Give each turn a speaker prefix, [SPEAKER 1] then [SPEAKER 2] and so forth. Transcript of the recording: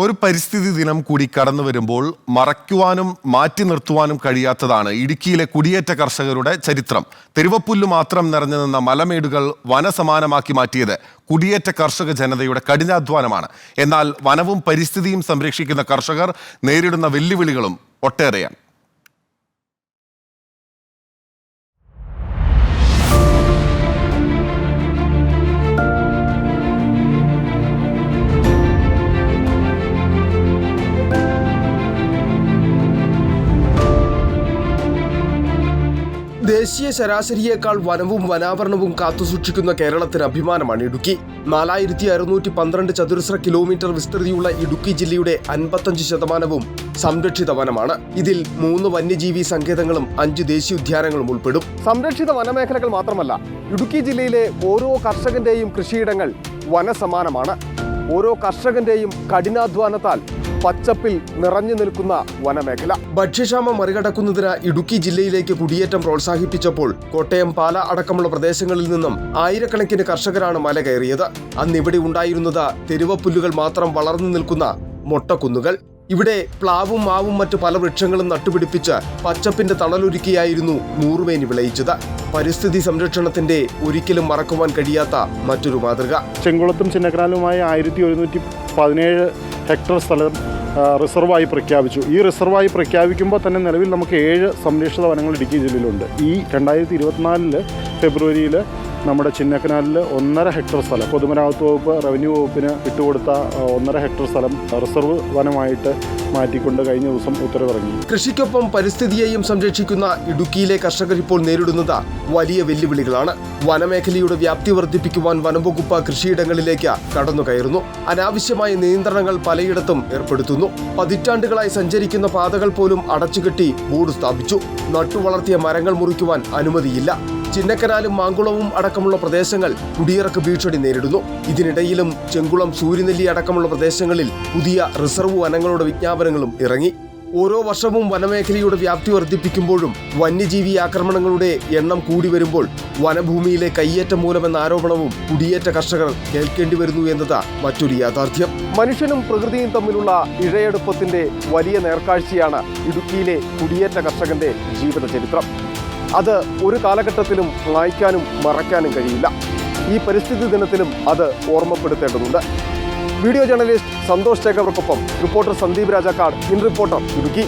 [SPEAKER 1] ഒരു പരിസ്ഥിതി ദിനം കൂടി കടന്നു വരുമ്പോൾ മറയ്ക്കുവാനും മാറ്റി നിർത്തുവാനും കഴിയാത്തതാണ് ഇടുക്കിയിലെ കുടിയേറ്റ കർഷകരുടെ ചരിത്രം. തെരുവപ്പുല്ല് മാത്രം നിറഞ്ഞു നിന്ന മലമേടുകൾ വനസമാനമാക്കി മാറ്റിയത് കുടിയേറ്റ കർഷക ജനതയുടെ കഠിനാധ്വാനമാണ്. എന്നാൽ വനവും പരിസ്ഥിതിയും സംരക്ഷിക്കുന്ന കർഷകർ നേരിടുന്ന വെല്ലുവിളികളും ഒട്ടേറെയാണ്.
[SPEAKER 2] ദേശീയ ശരാശരിയേക്കാൾ വനവും വനാവരണവും കാത്തുസൂക്ഷിക്കുന്ന കേരളത്തിന് അഭിമാനമാണ് ഇടുക്കി. 4612 ചതുരശ്ര കിലോമീറ്റർ വിസ്തൃതിയുള്ള ഇടുക്കി ജില്ലയുടെ 55% സംരക്ഷിത വനമാണ്. ഇതിൽ 3 വന്യജീവി സങ്കേതങ്ങളും 5 ദേശീയോദ്യാനങ്ങളും ഉൾപ്പെടും. സംരക്ഷിത വനമേഖലകൾ മാത്രമല്ല, ഇടുക്കി ജില്ലയിലെ ഓരോ കർഷകന്റെയും കൃഷിയിടങ്ങൾ വനസമാനമാണ്. ഓരോ കർഷകന്റെയും കഠിനാധ്വാനത്താൽ പച്ചപ്പിൽ നിറഞ്ഞു നിൽക്കുന്ന വനമേഖല. ഭക്ഷ്യക്ഷാമം മറികടക്കുന്നതിന് ഇടുക്കി ജില്ലയിലേക്ക് കുടിയേറ്റം പ്രോത്സാഹിപ്പിച്ചപ്പോൾ കോട്ടയം, പാല അടക്കമുള്ള പ്രദേശങ്ങളിൽ നിന്നും ആയിരക്കണക്കിന് കർഷകരാണ് മല കയറിയത്. അന്നിവിടെ ഉണ്ടായിരുന്നത് തെരുവപ്പുല്ലുകൾ മാത്രം വളർന്നു നിൽക്കുന്ന മൊട്ടക്കുന്നുകൾ. ഇവിടെ പ്ലാവും മാവും മറ്റു പല വൃക്ഷങ്ങളും നട്ടുപിടിപ്പിച്ച് പച്ചപ്പിന്റെ തണലൊരുക്കിയായിരുന്നു നൂറുമേനി വിളയിച്ചത്. പരിസ്ഥിതി സംരക്ഷണത്തിന്റെ ഒരിക്കലും മറക്കുവാൻ കഴിയാത്ത മറ്റൊരു മാതൃക.
[SPEAKER 3] ചെങ്കുളത്തും ചിന്നക്കനാലുമായി 1117 ഹെക്ടർ സ്ഥലം റിസർവായി പ്രഖ്യാപിച്ചു. ഈ റിസർവായി പ്രഖ്യാപിക്കുമ്പോൾ തന്നെ നിലവിൽ നമുക്ക് 7 സംരക്ഷിത വനങ്ങൾ ഇടുക്കി ജില്ലയിലുണ്ട്. ഈ 2024 ഫെബ്രുവരിയിൽ നമ്മുടെ ചിന്നക്കനാലിൽ 1.5 ഹെക്ടർ സ്ഥലം പൊതുമരാമത്ത് വകുപ്പ്, റവന്യൂ വകുപ്പിന് വിട്ടുകൊടുത്ത 1.5 ഹെക്ടർ സ്ഥലം റിസർവ് വനമായിട്ട് മാറ്റിക്കൊണ്ട് കഴിഞ്ഞ ദിവസം ഉത്തരവിറങ്ങി.
[SPEAKER 2] കൃഷിക്കൊപ്പം പരിസ്ഥിതിയെയും സംരക്ഷിക്കുന്ന ഇടുക്കിയിലെ കർഷകർ ഇപ്പോൾ നേരിടുന്നത് വലിയ വെല്ലുവിളികളാണ്. വനമേഖലയുടെ വ്യാപ്തി വർദ്ധിപ്പിക്കുവാൻ വനംവകുപ്പ് കൃഷിയിടങ്ങളിലേക്ക് കടന്നുകയറുന്നു. അനാവശ്യമായ നിയന്ത്രണങ്ങൾ പലയിടത്തും ഏർപ്പെടുത്തുന്നു. പതിറ്റാണ്ടുകളായി സഞ്ചരിക്കുന്ന പാതകൾ പോലും അടച്ചുകെട്ടി ബോർഡ് സ്ഥാപിച്ചു. നട്ടുവളർത്തിയ മരങ്ങൾ മുറിക്കുവാൻ അനുമതിയില്ല. ചിന്നക്കനാലും മാങ്കുളവും അടക്കമുള്ള പ്രദേശങ്ങൾ കുടിയിറക്ക് ഭീഷണി നേരിടുന്നു. ഇതിനിടയിലും ചെങ്കുളം, സൂര്യനെല്ലി അടക്കമുള്ള പ്രദേശങ്ങളിൽ പുതിയ റിസർവ് വനങ്ങളുടെ വിജ്ഞാപനങ്ങളും ഇറങ്ങി. ഓരോ വർഷവും വനമേഖലയുടെ വ്യാപ്തി വർദ്ധിപ്പിക്കുമ്പോഴും വന്യജീവി ആക്രമണങ്ങളുടെ എണ്ണം കൂടി വരുമ്പോൾ വനഭൂമിയിലെ കയ്യേറ്റം മൂലമെന്ന ആരോപണവും കുടിയേറ്റ കർഷകർ കേൾക്കേണ്ടി വരുന്നു എന്നത് മറ്റൊരു യാഥാർത്ഥ്യം. മനുഷ്യനും പ്രകൃതിയും തമ്മിലുള്ള ഇഴയെടുപ്പത്തിന്റെ വലിയ നേർക്കാഴ്ചയാണ് ഇടുക്കിയിലെ കുടിയേറ്റ കർഷകന്റെ ജീവിത ചരിത്രം. അത് ഒരു കാലഘട്ടത്തിലും വായിക്കാനും മറയ്ക്കാനും കഴിയില്ല. ഈ പരിസ്ഥിതി ദിനത്തിലും അത് ഓർമ്മപ്പെടുത്തേണ്ടതുണ്ട്. വീഡിയോ ജേർണലിസ്റ്റ് സന്തോഷ് ചേകവർക്കൊപ്പം reporter Sandeep Rajakkad, in reporter, Idukki.